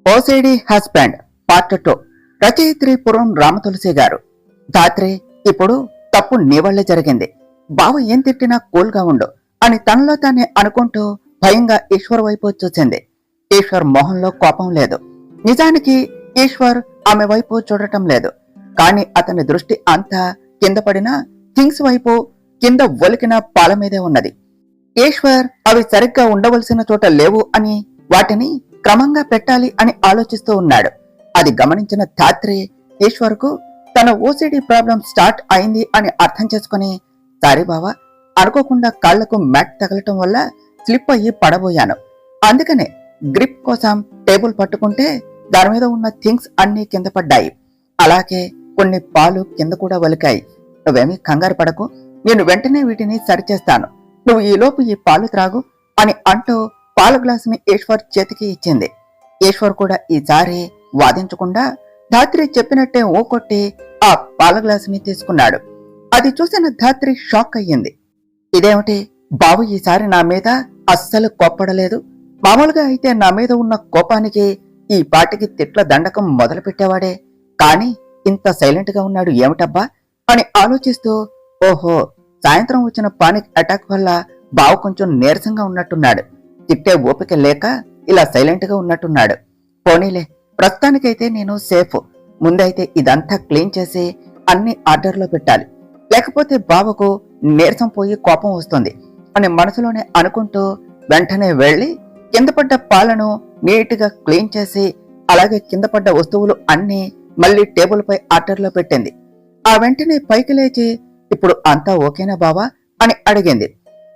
OCD husband part 2. రచయిత్రి పురం రామతులసి గారు. ధాత్రి, ఇప్పుడు తప్పు నీ వల్లే జరిగింది. బావ ఏం తిట్టినా కూల్గా ఉండు అని తనలో తానే అనుకుంటూ భయంగా ఈశ్వర్ వైపు చూసింది. ఈశ్వర్ మొహంలో కోపం లేదు. నిజానికి ఈశ్వర్ ఆమె వైపు చూడటం లేదు. కానీ అతని దృష్టి అంతా కింద పడిన థింగ్స్ వైపు, కింద ఒలికిన పాల మీదే ఉన్నది. ఈశ్వర్ అవి సరిగ్గా ఉండవలసిన చోట లేవు అని వాటిని క్రమంగా పెట్టాలి అని ఆలోచిస్తూ ఉన్నాడు. అది గమనించిన ధాత్రి ఈశ్వర్కు తన ఓసిడి ప్రాబ్లం స్టార్ట్ అయింది అని అర్థం చేసుకుని, సారీ బావా, అనుకోకుండా కాళ్లకు మ్యాట్ తగలటం వల్ల స్లిప్ అయ్యి పడబోయాను. అందుకనే గ్రిప్ కోసం టేబుల్ పట్టుకుంటే దాని మీద ఉన్న థింగ్స్ అన్ని కింద పడ్డాయి. అలాగే కొన్ని పాలు కింద కూడా వలికాయి. నువ్వేమీ కంగారు పడకు, నేను వెంటనే వీటిని సరిచేస్తాను. నువ్వు ఈలోపు ఈ పాలు త్రాగు అని అంటూ పాల గ్లాసుని ఈశ్వర్ చేతికి ఇచ్చింది. ఈశ్వర్ కూడా ఈసారి వాదించకుండా ధాత్రి చెప్పినట్టే ఊకొట్టి ఆ పాల గ్లాసుని తీసుకున్నాడు. అది చూసిన ధాత్రి షాక్ అయ్యింది. ఇదేమిటి బావు ఈసారి నా మీద అస్సలు కోప్పడలేదు? మామూలుగా అయితే నా మీద ఉన్న కోపానికి ఈ పాటికి తిట్ల దండకం మొదలు పెట్టేవాడే, కానీ ఇంత సైలెంట్ గా ఉన్నాడు ఏమిటబ్బా అని ఆలోచిస్తూ, ఓహో, సాయంత్రం వచ్చిన పానిక్ అటాక్ వల్ల బావు కొంచెం నీరసంగా ఉన్నట్టున్నాడు. తిట్టే ఓపిక లేక ఇలా సైలెంట్ గా ఉన్నట్టున్నాడు. పోనీలే, ప్రస్తుతానికైతే నేను సేఫ్. ముందైతే ఇదంతా క్లీన్ చేసి అన్ని ఆర్డర్లో పెట్టాలి, లేకపోతే బావకు నీరసం పోయి కోపం వస్తుంది అని మనసులోనే అనుకుంటూ వెంటనే వెళ్లి కింద పడ్డ పాలను నీట్ గా క్లీన్ చేసి, అలాగే కింద పడ్డ వస్తువులు అన్ని మళ్లీ టేబుల్ పై ఆర్డర్లో పెట్టింది. ఆ వెంటనే పైకి లేచి, ఇప్పుడు అంతా ఓకేనా బావా అని అడిగింది.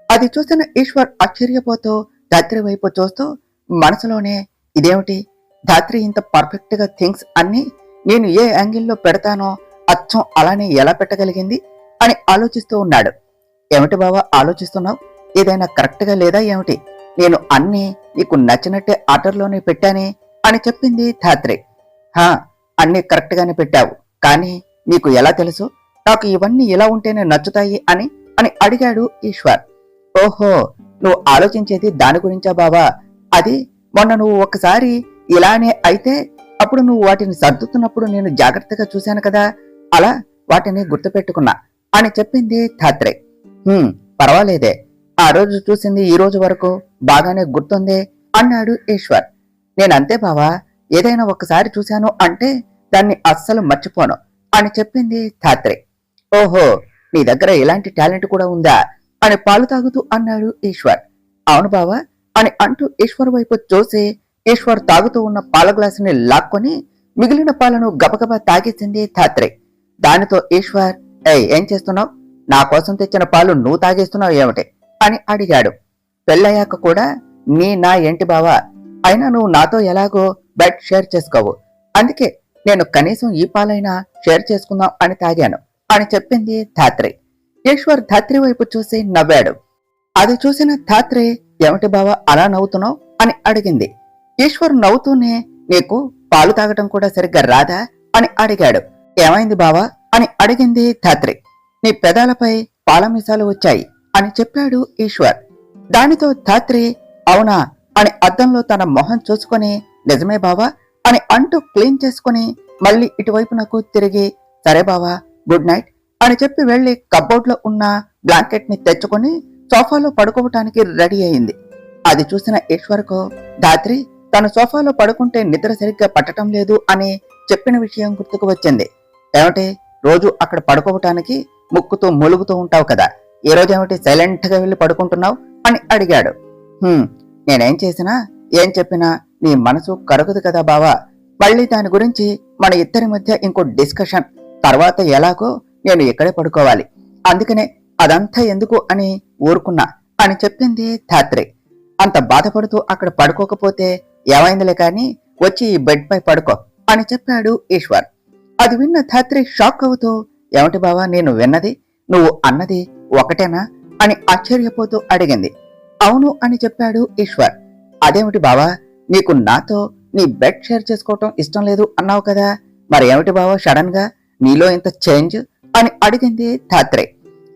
అది చూసిన ఈశ్వర్ ఆశ్చర్యపోతూ ధాత్రి వైపు చూస్తూ మనసులోనే, ఇదేమిటి ధాత్రి ఇంత పర్ఫెక్ట్ గా థింగ్స్ అన్ని నేను ఏ యాంగిల్లో పెడతానో అచ్చం అలానే ఎలా పెట్టగలిగింది అని ఆలోచిస్తూ ఉన్నాడు. ఏమిటి బావా ఆలోచిస్తున్నావు? ఏదైనా కరెక్ట్ గా లేదా ఏమిటి? నేను అన్ని నీకు నచ్చినట్టే ఆర్డర్లోనే పెట్టానే అని చెప్పింది ధాత్రి. హా, అన్ని కరెక్ట్ గానే పెట్టావు, కానీ నీకు ఎలా తెలుసు నాకు ఇవన్నీ ఇలా ఉంటేనే నచ్చుతాయి అని అని అడిగాడు ఈశ్వర్. ఓహో, నువ్వు ఆలోచించేది దాని గురించా బావా? అది మొన్న నువ్వు ఒకసారి ఇలానే అయితే అప్పుడు నువ్వు వాటిని సర్దుతున్నప్పుడు నేను జాగ్రత్తగా చూశాను కదా, అలా వాటిని గుర్తుపెట్టుకున్నా అని చెప్పింది ధాత్రి. పర్వాలేదే, ఆ రోజు చూసింది ఈ రోజు వరకు బాగానే గుర్తుందే అన్నాడు ఈశ్వర్. నేనంతే బావా, ఏదైనా ఒకసారి చూశాను అంటే దాన్ని అస్సలు మర్చిపోను అని చెప్పింది ధాత్రి. ఓహో, నీ దగ్గర ఇలాంటి టాలెంట్ కూడా ఉందా అని పాలు తాగుతూ అన్నాడు ఈశ్వర్. అవును బావా అని అంటూ ఈశ్వర్ వైపు చూసి ఈశ్వర్ తాగుతూ ఉన్న పాల గ్లాసుని లాక్కొని మిగిలిన పాలను గబగబా తాగేసింది ధాత్రి. దానితో ఈశ్వర్, ఏం చేస్తున్నావు? నా కోసం తెచ్చిన పాలు నువ్వు తాగేస్తున్నావు ఏమిటి అని అడిగాడు. పెళ్ళయ్యాక కూడా నా ఏంటి బావా? అయినా నువ్వు నాతో ఎలాగో బెడ్ షేర్ చేసుకోవు, అందుకే నేను కనీసం ఈ పాలైనా షేర్ చేసుకుందాం అని తాగాను అని చెప్పింది ధాత్రి. ఈశ్వర్ ధాత్రి వైపు చూసి నవ్వాడు. అది చూసిన ధాత్రి, ఏమిటి బావా అలా నవ్వుతున్నావు అని అడిగింది. ఈశ్వర్ నవ్వుతూనే, నీకు పాలు తాగటం కూడా సరిగ్గా రాదా అని అడిగాడు. ఏమైంది బావా అని అడిగింది ధాత్రి. నీ పెదాలపై పాల మీసాలు వచ్చాయి అని చెప్పాడు ఈశ్వర్. దానితో ధాత్రి, అవునా అని అద్దంలో తన మొహం చూసుకొని, నిజమే బావా అని అంటూ క్లీన్ చేసుకుని మళ్ళీ ఇటువైపు నాకు తిరిగి, సరే బావా, గుడ్ నైట్ అని చెప్పి వెళ్లి కబ్బోర్డ్ లో ఉన్న బ్లాంకెట్ ని తెచ్చుకొని సోఫాలో పడుకోవటానికి రెడీ అయింది. అది చూసిన ఈశ్వర్కు ధాత్రి తను సోఫాలో పడుకుంటే నిద్ర సరిగ్గా పట్టడం లేదు అని చెప్పిన విషయం గుర్తుకు వచ్చింది. ఏమిటి, రోజు అక్కడ పడుకోవటానికి ముక్కుతూ మూలుగుతూ ఉంటావు కదా, ఈ రోజు ఏమిటి సైలెంట్ గా వెళ్లి పడుకుంటున్నావు అని అడిగాడు. నేనేం చేసినా ఏం చెప్పినా నీ మనసు కరగదు కదా బావా, మళ్ళీ దాని గురించి మన ఇద్దరి మధ్య ఇంకో డిస్కషన్, తర్వాత ఎలాగో నేను ఇక్కడే పడుకోవాలి, అందుకనే అదంతా ఎందుకు అని ఊరుకున్నా అని చెప్పింది ధాత్రి. అంత బాధపడుతూ అక్కడ పడుకోకపోతే ఏమైందిలే కానీ వచ్చి ఈ బెడ్ పై పడుకో అని చెప్పాడు ఈశ్వర్. అది విన్న ధాత్రి షాక్ అవుతూ, ఏమిటి బావా నేను విన్నది, నువ్వు అన్నది ఒకటేనా అని ఆశ్చర్యపోతూ అడిగింది. అవును అని చెప్పాడు ఈశ్వర్. అదేమిటి బావా, నీకు నాతో నీ బెడ్ షేర్ చేసుకోవటం ఇష్టం లేదు అన్నావు కదా, మరి ఏమిటి బావా సడన్ గా నీలో ఇంత చేంజ్ అని అడిగింది ధాత్రి.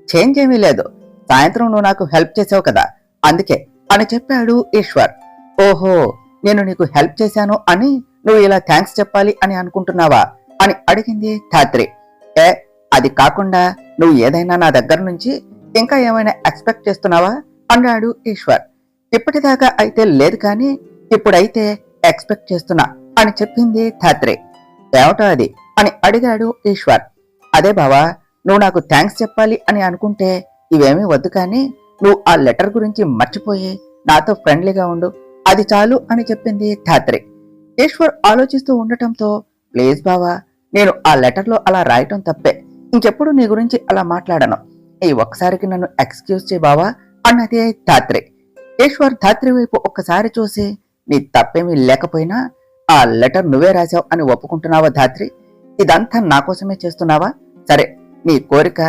చేంజ్ ఏమీ లేదు, సాయంత్రం నువ్వు నాకు హెల్ప్ చేసావు కదా, అందుకే అని చెప్పాడు ఈశ్వర్. ఓహో, నేను నీకు హెల్ప్ చేశాను అని నువ్వు ఇలా థ్యాంక్స్ చెప్పాలి అని అనుకుంటున్నావా అని అడిగింది ధాత్రి. ఏ, అది కాకుండా నువ్వు ఏదైనా నా దగ్గర నుంచి ఇంకా ఏమైనా ఎక్స్పెక్ట్ చేస్తున్నావా అన్నాడు ఈశ్వర్. ఇప్పటిదాకా అయితే లేదు కానీ ఇప్పుడైతే ఎక్స్పెక్ట్ చేస్తున్నా అని చెప్పింది ధాత్రి. ఏమిటో అది అని అడిగాడు ఈశ్వర్. అదే బావా, నువ్వు నాకు థ్యాంక్స్ చెప్పాలి అని అనుకుంటే ఇవేమీ వద్దు కానీ నువ్వు ఆ లెటర్ గురించి మర్చిపోయి నాతో ఫ్రెండ్లీగా ఉండు, అది చాలు అని చెప్పింది ధాత్రి. ఈశ్వర్ ఆలోచిస్తూ ఉండటంతో, ప్లీజ్ బావా, నేను ఆ లెటర్లో అలా రాయటం తప్పే, ఇంకెప్పుడు నీ గురించి అలా మాట్లాడను, ఈ ఒక్కసారికి నన్ను ఎక్స్క్యూజ్ చేయి బావా అన్నది ధాత్రి. ఈశ్వర్ ధాత్రి వైపు ఒక్కసారి చూసి, నీ తప్పేమీ లేకపోయినా ఆ లెటర్ నువ్వే రాశావు అని ఒప్పుకుంటున్నావా ధాత్రి? ఇదంతా నా కోసమే చేస్తున్నావా? సరే, నీ కోరిక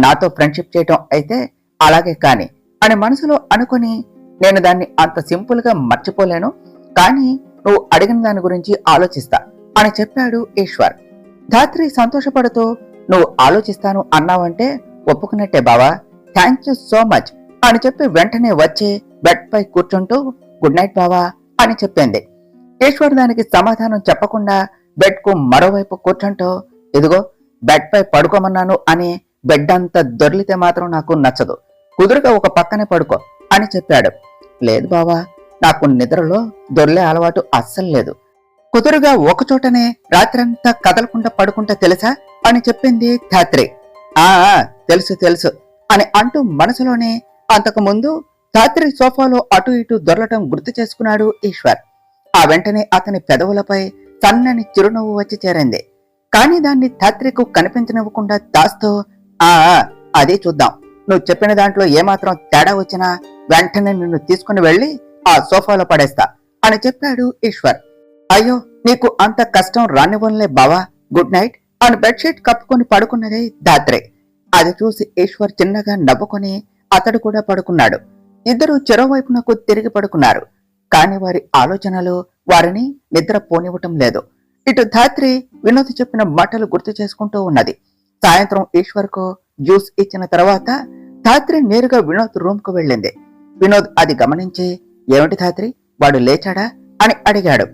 నాతో ఫ్రెండ్షిప్ చేయటం అయితే అలాగే కాని అని మనసులో అనుకుని, నేను దాన్ని అంత సింపుల్ గా మర్చిపోలేను, కానీ నువ్వు అడిగిన దాని గురించి ఆలోచిస్తా అని చెప్పాడు ఈశ్వర్. ధాత్రి సంతోషపడుతూ, నువ్వు ఆలోచిస్తాను అన్నావంటే ఒప్పుకున్నట్టే బావా, థ్యాంక్ యూ సో మచ్ అని చెప్పి వెంటనే వచ్చి బెడ్ పై కూర్చుంటూ గుడ్ నైట్ బావా అని చెప్పింది. ఈశ్వర్ దానికి సమాధానం చెప్పకుండా బెడ్ కు మరోవైపు కూర్చుంటూ, ఇదిగో బెడ్ పై పడుకోమన్నాను అని బెడ్ అంతా దొర్లితే మాత్రం నాకు నచ్చదు, కుదురుగా ఒక పక్కనే పడుకో అని చెప్పాడు. లేదు బావా, నాకు నిద్రలో దొర్లే అలవాటు అస్సలు లేదు, కుదురుగా ఒకచోటనే రాత్రంతా కదలకుండా పడుకుంటా తెలుసా అని చెప్పింది ధాత్రి. ఆ తెలుసు తెలుసు అని అంటూ మనసులోనే అంతకు ముందు ధాత్రి సోఫాలో అటు ఇటు దొరలటం గుర్తు చేసుకున్నాడు ఈశ్వర్. ఆ వెంటనే అతని పెదవులపై సన్నని చిరునవ్వు వచ్చి చేరింది. కాని దాన్ని ధాత్రికు కనిపించనివ్వకుండా దాస్తూ, అదే చూద్దాం, నువ్వు చెప్పిన దాంట్లో ఏమాత్రం తేడా వచ్చినా వెంటనే నిన్ను తీసుకుని వెళ్లి ఆ సోఫాలో పడేస్తా అని చెప్పాడు ఈశ్వర్. అయ్యో, నీకు అంత కష్టం రానివ్వనులే బావా, గుడ్ నైట్ అని బెడ్షీట్ కప్పుకొని పడుకున్నదే ధాత్రి. అది చూసి ఈశ్వర్ చిన్నగా నవ్వుకొని అతడు కూడా పడుకున్నాడు. ఇద్దరు చెరోవైపునకు తిరిగి పడుకున్నారు. కాని వారి ఆలోచనలు వారిని నిద్ర పోనివ్వటం లేదు. ఇటు ధాత్రి వినోద్ చెప్పిన మాటలు గుర్తు చేసుకుంటూ ఉన్నది. సాయంత్రం ఈశ్వర్ కు జ్యూస్ ఇచ్చిన తర్వాత ధాత్రి నేరుగా వినోద్ రూమ్ కు వెళ్ళింది. వినోద్ అది గమనించి, ఏమిటి ధాత్రి, వాడు లేచాడా అని అడిగాడు.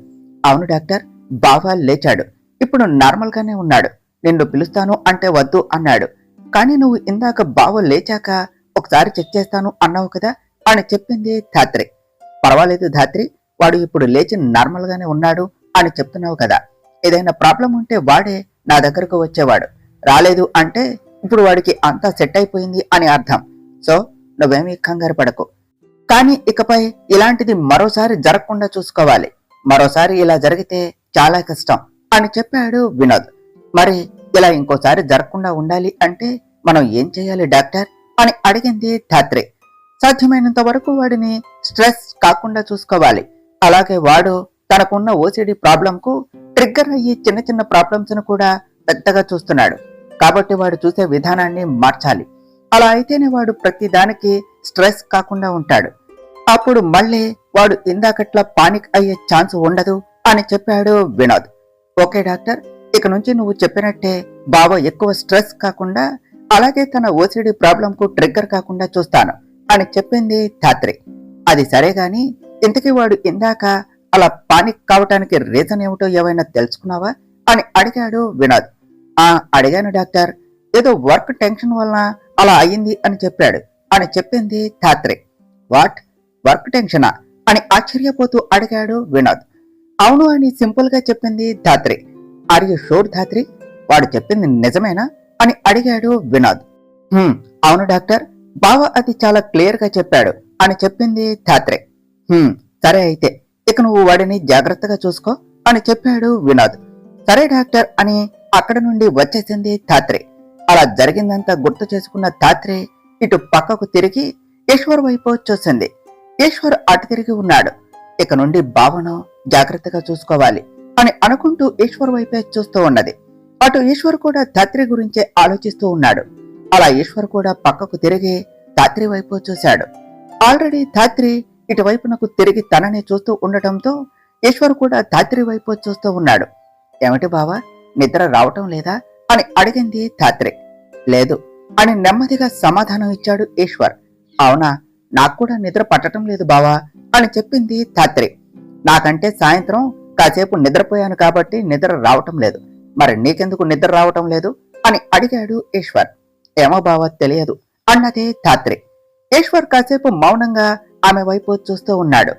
అవును డాక్టర్, బావా లేచాడు, ఇప్పుడు నార్మల్ గానే ఉన్నాడు, నిన్ను పిలుస్తాను అంటే వద్దు అన్నాడు, కానీ నువ్వు ఇందాక బావ లేచాక ఒకసారి చెక్ చేస్తాను అన్నావు కదా అని చెప్పింది ధాత్రి. పర్వాలేదు ధాత్రి, వాడు ఇప్పుడు లేచి నార్మల్ గానే ఉన్నాడు అని చెప్తున్నావు కదా, ఏదైనా ప్రాబ్లం ఉంటే వాడే నా దగ్గరకు వచ్చేవాడు, రాలేదు అంటే ఇప్పుడు వాడికి అంతా సెట్ అయిపోయింది అని అర్థం. సో నువ్వేమీ కంగారు పడకు, కానీ ఇకపై ఇలాంటిది మరోసారి జరగకుండా చూసుకోవాలి, మరోసారి ఇలా జరిగితే చాలా కష్టం అని చెప్పాడు వినోద్. మరి ఇలా ఇంకోసారి జరగకుండా ఉండాలి అంటే మనం ఏం చేయాలి డాక్టర్ అని అడిగింది ధాత్రి. సాధ్యమైనంత వరకు వాడిని స్ట్రెస్ కాకుండా చూసుకోవాలి, అలాగే వాడు తనకున్న ఓసిడి ప్రాబ్లం కు ట్రిగ్గర్ అయ్యి చిన్న చిన్న ప్రాబ్లమ్స్ ను కూడా పెద్దగా చూస్తున్నాడు, కాబట్టి వాడు చూసే విధానాన్ని మార్చాలి, అలా అయితేనే వాడు ప్రతి దానికి స్ట్రెస్ కాకుండా ఉంటాడు, అప్పుడు మళ్ళీ వాడు ఇందాకట్లా పానిక్ అయ్యే ఛాన్స్ ఉండదు అని చెప్పాడు వినోద్. ఓకే డాక్టర్, ఇక నుంచి నువ్వు చెప్పినట్టే బావ ఎక్కువ స్ట్రెస్ కాకుండా అలాగే తన ఓసిడి ప్రాబ్లం కు ట్రిగ్గర్ కాకుండా చూస్తాను అని చెప్పింది ధాత్రి. అది సరే గాని ఇంతకీ వాడు ఇందాక అలా పానిక్ కావటానికి రీజన్ ఏమిటో ఏమైనా తెలుసుకున్నావా అని అడిగాడు వినోద్. అడిగాను డాక్టర్, ఏదో వర్క్ టెన్షన్ వలన అలా అయ్యింది అని చెప్పాడు అని చెప్పింది ధాత్రి. వాట్, వర్క్ టెన్షనా అని ఆశ్చర్యపోతూ అడిగాడు వినోద్. అవును అని సింపుల్ గా చెప్పింది ధాత్రి. ఆర్ యు షూర్ ధాత్రి, వాడు చెప్పింది నిజమేనా అని అడిగాడు వినోద్. అవును డాక్టర్, బావ అది చాలా క్లియర్ గా చెప్పాడు అని చెప్పింది ధాత్రి. సరే అయితే ఇక నువ్వు వాడిని జాగ్రత్తగా చూసుకో అని చెప్పాడు వినోద్. సరే డాక్టర్ అని అక్కడ నుండి వచ్చేసింది ధాత్రి. అలా జరిగిందంతా గుర్తు చేసుకున్న ధాత్రి ఇటు పక్కకు తిరిగి ఈశ్వర్ వైపు చూసింది. ఈశ్వర్ అటు తిరిగి ఉన్నాడు. ఇక నుండి బావను జాగ్రత్తగా చూసుకోవాలి అని అనుకుంటూ ఈశ్వర్ వైపే చూస్తూ ఉన్నది. అటు ఈశ్వర్ కూడా ధాత్రి గురించే ఆలోచిస్తూ ఉన్నాడు. అలా ఈశ్వర్ కూడా పక్కకు తిరిగి ధాత్రి వైపు చూశాడు. ఆల్రెడీ ధాత్రి ఇటువైపునకు తిరిగి తనని చూస్తూ ఉండటంతో ఈశ్వర్ కూడా ధాత్రి వైపు చూస్తూ ఉన్నాడు. ఏమిటి బావా, నిద్ర రావటం లేదా అని అడిగింది ధాత్రి. లేదు అని నెమ్మదిగా సమాధానం ఇచ్చాడు ఈశ్వర్. అవునా, నాకు కూడా నిద్ర పట్టడం లేదు బావా అని చెప్పింది ధాత్రి. నాకంటే సాయంత్రం కాసేపు నిద్రపోయాను కాబట్టి నిద్ర రావటం లేదు. మరి నీకెందుకు నిద్ర రావటం లేదు అని అడిగాడు ఈశ్వర్. ఏమో బావ తెలియదు అన్నదే ధాత్రి. ఈశ్వర్ కాసేపు మౌనంగా ఆమె వైపు చూస్తూ ఉన్నాడు.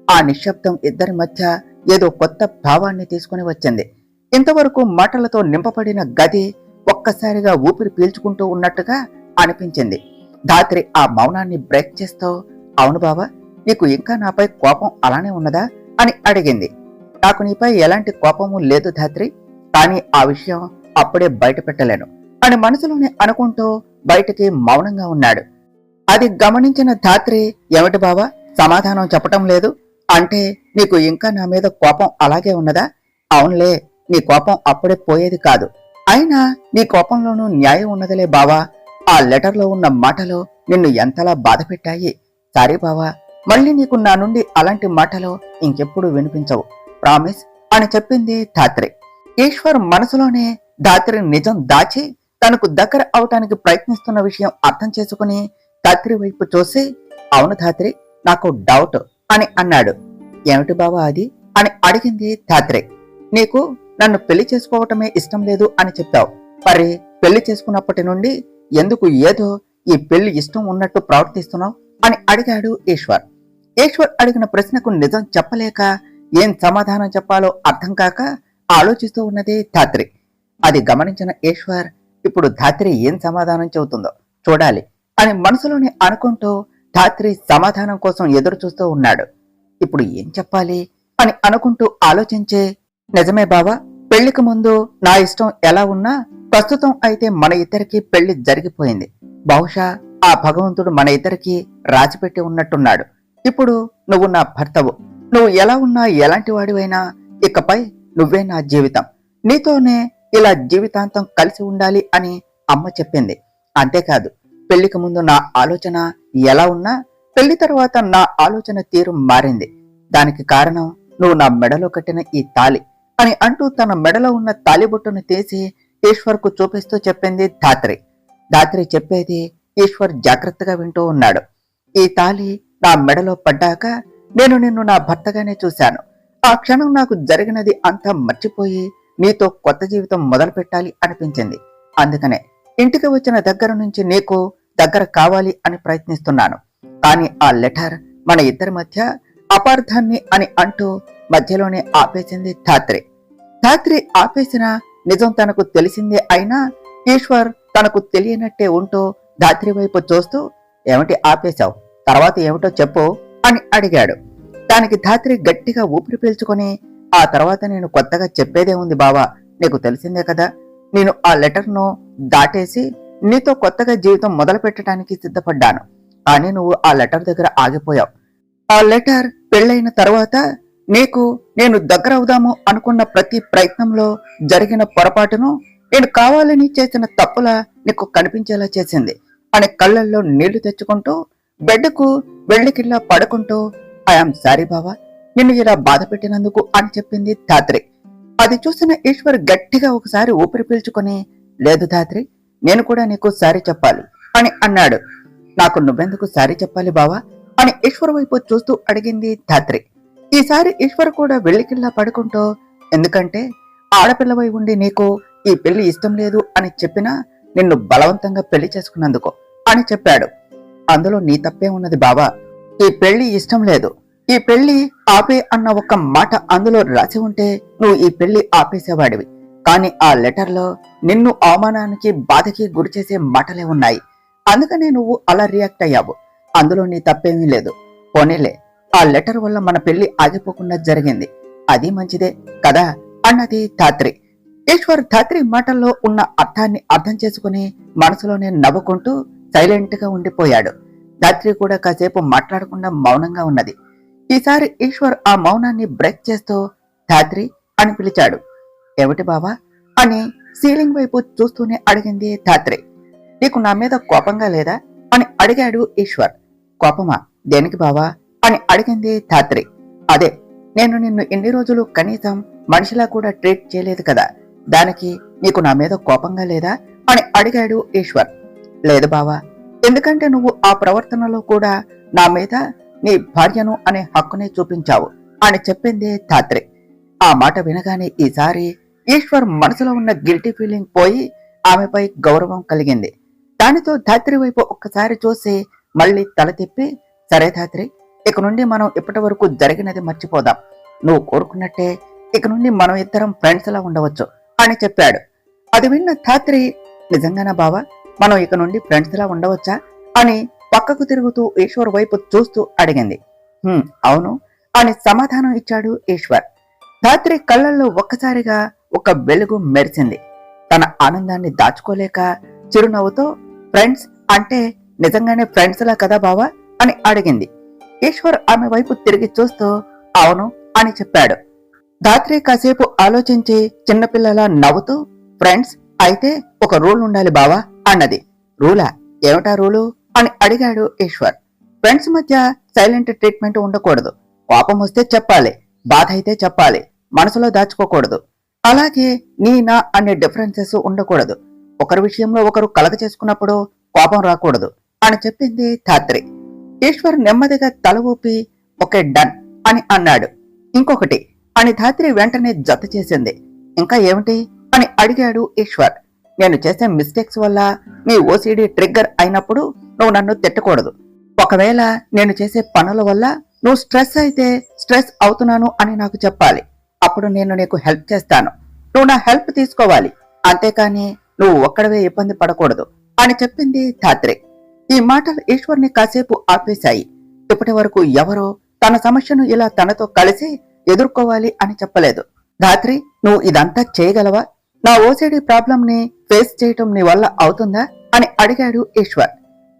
ఆ నిశ్శబ్దం ఇద్దరి మధ్య ఏదో కొత్త భావాన్ని తీసుకుని వచ్చింది. ఇంతవరకు మాటలతో నింపబడిన గది ఒక్కసారిగా ఊపిరి పీల్చుకుంటూ ఉన్నట్టుగా అనిపించింది. ధాత్రి ఆ మౌనాన్ని బ్రేక్ చేస్తూ, అవును బావా, నీకు ఇంకా నాపై కోపం అలానే ఉన్నదా అని అడిగింది. నాకు నీపై ఎలాంటి కోపము లేదు ధాత్రి, కానీ ఆ విషయం అప్పుడే బయట పెట్టలేను అని మనసులోనే అనుకుంటూ బయటికి మౌనంగా ఉన్నాడు. అది గమనించిన ధాత్రి, ఏమిటి బావా సమాధానం చెప్పటం లేదు? అంటే నీకు ఇంకా నా మీద కోపం అలాగే ఉన్నదా? అవునులే, నీ కోపం అప్పుడే పోయేది కాదు. అయినా నీ కోపంలోనూ న్యాయం ఉన్నదిలే బావా. ఆ లెటర్లో ఉన్న మాటలు నిన్ను ఎంతలా బాధ పెట్టాయి. సారీ బావా, మళ్ళీ నీకు నా నుండి అలాంటి మాటలు ఇంకెప్పుడు వినిపించవు, ప్రామిస్ అని చెప్పింది ధాత్రి. ఈశ్వర్ మనసులోనే ధాత్రి నిజం దాచి తనకు దగ్గర అవటానికి ప్రయత్నిస్తున్న విషయం అర్థం చేసుకుని ధాత్రి వైపు చూసి, అవును ధాత్రి, నాకు డౌట్ అని అన్నాడు. ఏమిటి బావా అది అని అడిగింది ధాత్రి. నీకు నన్ను పెళ్లి చేసుకోవటమే ఇష్టం లేదు అని చెప్పావు. మరి పెళ్లి చేసుకున్నప్పటి నుండి ఎందుకు ఏదో ఈ పెళ్లి ఇష్టం ఉన్నట్టు ప్రవర్తిస్తున్నావు అని అడిగాడు ఈశ్వర్. ఈశ్వర్ అడిగిన ప్రశ్నకు నిజం చెప్పలేక ఏం సమాధానం చెప్పాలో అర్థం కాక ఆలోచిస్తూ ఉన్నది ధాత్రి. అది గమనించిన ఈశ్వర్, ఇప్పుడు ధాత్రి ఏం సమాధానం చెబుతుందో చూడాలి అని మనసులోనే అనుకుంటూ ధాత్రి సమాధానం కోసం ఎదురు చూస్తూ ఉన్నాడు. ఇప్పుడు ఏం చెప్పాలి అని అనుకుంటూ ఆలోచించే, నిజమే బావా, పెళ్లికి ముందు నా ఇష్టం ఎలా ఉన్నా ప్రస్తుతం అయితే మన ఇద్దరికి పెళ్లి జరిగిపోయింది. బహుశా ఆ భగవంతుడు మన ఇద్దరికి రాసిపెట్టి ఉన్నట్టున్నాడు. ఇప్పుడు నువ్వు నా భర్తవు. నువ్వు ఎలా ఉన్నా ఎలాంటి వాడివైనా ఇకపై నువ్వే నా జీవితం. నీతోనే ఇలా జీవితాంతం కలిసి ఉండాలి అని అమ్మ చెప్పింది. అంతేకాదు, పెళ్లికి ముందు నా ఆలోచన ఎలా ఉన్నా పెళ్లి తర్వాత నా ఆలోచన తీరు మారింది. దానికి కారణం నువ్వు నా మెడలో కట్టిన ఈ తాళి అని అంటూ తన మెడలో ఉన్న తాలిబొట్టును తీసి ఈశ్వర్ కు చూపిస్తూ చెప్పింది ధాత్రి. ధాత్రి చెప్పేది ఈశ్వర్ జాగ్రత్తగా వింటూ ఉన్నాడు. ఈ తాళి నా మెడలో పడ్డాక నేను నిన్ను నా భర్తగానే చూశాను. ఆ క్షణం నాకు జరిగినది అంతా మర్చిపోయి నీతో కొత్త జీవితం మొదలు పెట్టాలి అనిపించింది. అందుకనే ఇంటికి వచ్చిన దగ్గర నుంచి నీకు దగ్గర కావాలి అని ప్రయత్నిస్తున్నాను. కానీ ఆ లెటర్ మన ఇద్దరి మధ్య అపార్థాన్ని అని అంటూ మధ్యలోనే ఆపేసింది ధాత్రి. ధాత్రి ఆపేసిన నిజం తనకు తెలిసిందే అయినా ఈశ్వర్ తనకు తెలియనట్టే ఉంటూ ధాత్రి వైపు చూస్తూ, ఏమిటి ఆపేశావు, తర్వాత ఏమిటో చెప్పు అని అడిగాడు. దానికి ధాత్రి గట్టిగా ఊపిరి పీల్చుకొని, ఆ తర్వాత నేను కొత్తగా చెప్పేదే ఉంది బావా, నీకు తెలిసిందే కదా, నేను ఆ లెటర్ను దాటేసి నీతో కొత్తగా జీవితం మొదలు పెట్టడానికి సిద్ధపడ్డాను. కానీ నువ్వు ఆ లెటర్ దగ్గర ఆగిపోయావు. ఆ లెటర్ పెళ్ళైన తర్వాత నీకు నేను దగ్గరవుదాము అనుకున్న ప్రతి ప్రయత్నంలో జరిగిన పొరపాటును నేను కావాలని చేసిన తప్పులా నీకు కనిపించేలా చేసింది అని కళ్ళల్లో నీళ్లు తెచ్చుకుంటూ బెడ్కు వెళ్లికిల్లా పడుకుంటూ, ఐఆమ్ సారీ బావా, నిన్ను ఇలా బాధ పెట్టినందుకు అని చెప్పింది ధాత్రి. అది చూసిన ఈశ్వర్ గట్టిగా ఒకసారి ఊపిరి పీల్చుకొని, లేదు ధాత్రి, నేను కూడా నీకు సారీ చెప్పాలి అని అన్నాడు. నాకు నువ్వెందుకు సారీ చెప్పాలి బావా అని ఈశ్వర్ వైపు చూస్తూ అడిగింది ధాత్రి. ఈసారి ఈశ్వర్ కూడా వెళ్లికిల్లా పడుకుంటూ, ఎందుకంటే ఆడపిల్లవై ఉండి నీకు ఈ పెళ్లి ఇష్టం లేదు అని చెప్పినా నిన్ను బలవంతంగా పెళ్లి చేసుకున్నందుకు అని చెప్పాడు. అందులో నీ తప్పే ఉన్నది బావా. ఈ పెళ్లి ఇష్టం లేదు, ఈ పెళ్లి ఆపే అన్న ఒక్క మాట అందులో రాసి ఉంటే నువ్వు ఈ పెళ్లి ఆపేసేవాడివి. కానీ ఆ లెటర్లో నిన్ను అవమానానికి బాధకి గురి చేసే మాటలే ఉన్నాయి. అందుకనే నువ్వు అలా రియాక్ట్ అయ్యావు. అందులో నీ తప్పేమీ లేదు. పోనీలే, ఆ లెటర్ వల్ల మన పెళ్లి ఆగిపోకుండా జరిగింది, అది మంచిదే కదా అన్నది ధాత్రి. ఈశ్వర్ ధాత్రి మాటల్లో ఉన్న అర్థాన్ని అర్థం చేసుకుని మనసులోనే నవ్వుకుంటూ సైలెంట్ గా ఉండిపోయాడు. ధాత్రి కూడా కాసేపు మాట్లాడకుండా మౌనంగా ఉన్నది. ఈసారి ఈశ్వర్ ఆ మౌనాన్ని బ్రేక్ చేస్తూ ధాత్రి అని పిలిచాడు. ఏమిటి బావా అని సీలింగ్ వైపు చూస్తూనే అడిగింది ధాత్రి. నీకు నా మీద కోపంగా లేదా అని అడిగాడు ఈశ్వర్. కోపమా, దేనికి బావా అని అడిగింది ధాత్రి. అదే, నేను నిన్ను ఎన్ని రోజులు కనీసం మనిషిలా కూడా ట్రీట్ చేయలేదు కదా, దానికి నీకు నా మీద కోపంగా లేదా అని అడిగాడు ఈశ్వర్. లేదు బావా, ఎందుకంటే నువ్వు ఆ ప్రవర్తనలో కూడా నా మీద నీ భార్యను అనే హక్కునే చూపించావు అని చెప్పింది ధాత్రి. ఆ మాట వినగానే ఈసారి ఈశ్వర్ మనసులో ఉన్న గిల్టీ ఫీలింగ్ పోయి ఆమెపై గౌరవం కలిగింది. దానితో ధాత్రి వైపు ఒక్కసారి చూసి మళ్ళీ తల తిప్పి, సరే ధాత్రి, ఇక నుండి మనం ఇప్పటి వరకు జరిగినది మర్చిపోదాం. నువ్వు కోరుకున్నట్టే ఇక నుండి మనం ఇద్దరం ఫ్రెండ్స్ లా ఉండవచ్చు అని చెప్పాడు. అది విన్న ధాత్రి, నిజంగానా బావా, మనం ఇక నుండి ఫ్రెండ్స్ లా ఉండవచ్చా అని పక్కకు తిరుగుతూ ఈశ్వర్ వైపు చూస్తూ అడిగింది. అవును అని సమాధానం ఇచ్చాడు ఈశ్వర్. ధాత్రి కళ్ళల్లో ఒక్కసారిగా ఒక వెలుగు మెరిసింది. తన ఆనందాన్ని దాచుకోలేక చిరునవ్వుతో, ఫ్రెండ్స్ అంటే నిజంగానే ఫ్రెండ్స్ లా కదా బావా అని అడిగింది. ఈశ్వర్ ఆమె వైపు తిరిగి చూస్తూ అవును అని చెప్పాడు. ధాత్రి కాసేపు ఆలోచించి చిన్నపిల్లలా నవ్వుతూ, ఫ్రెండ్స్ అయితే ఒక రూల్ ఉండాలి బావా అన్నది. రూలా? ఏమిటా రూలు అని అడిగాడు ఈశ్వర్. ఫ్రెండ్స్ మధ్య సైలెంట్ ట్రీట్మెంట్ ఉండకూడదు. కోపం వస్తే చెప్పాలి, బాధ అయితే చెప్పాలి, మనసులో దాచుకోకూడదు. అలాగే నీ నా అనే డిఫరెన్సెస్ ఉండకూడదు. ఒకరి విషయంలో ఒకరు కలగ చేసుకున్నప్పుడు కోపం రాకూడదు అని చెప్పింది ధాత్రి. ఈశ్వర్ నెమ్మదిగా తల ఊపి ఓకే డన్ అని అన్నాడు. ఇంకొకటి అని ధాత్రి వెంటనే జత చేసింది. ఇంకా ఏమిటి అని అడిగాడు ఈశ్వర్. నేను చేసే మిస్టేక్స్ వల్ల నీ ఓసిడి ట్రిగ్గర్ అయినప్పుడు నువ్వు నన్ను తిట్టకూడదు. ఒకవేళ నేను చేసే పనుల వల్ల నువ్వు స్ట్రెస్ అయితే స్ట్రెస్ అవుతున్నాను అని నాకు చెప్పాలి. అప్పుడు నేను నీకు హెల్ప్ చేస్తాను. నువ్వు నా హెల్ప్ తీసుకోవాలి. అంతేకాని నువ్వు ఒక్కడవే ఇబ్బంది పడకూడదు అని చెప్పింది ధాత్రి. ఈ మాటలు ఈశ్వర్ని కాసేపు ఆపేశాయి. ఇప్పటి వరకు ఎవరో తన సమస్యను ఇలా తనతో కలిసి ఎదుర్కోవాలి అని చెప్పలేదు. ధాత్రి, నువ్వు ఇదంతా చేయగలవా? నా ఓసిడి ప్రాబ్లం ని ఫేస్ చేయటం నీ వల్ల అవుతుందా అని అడిగాడు ఈశ్వర్.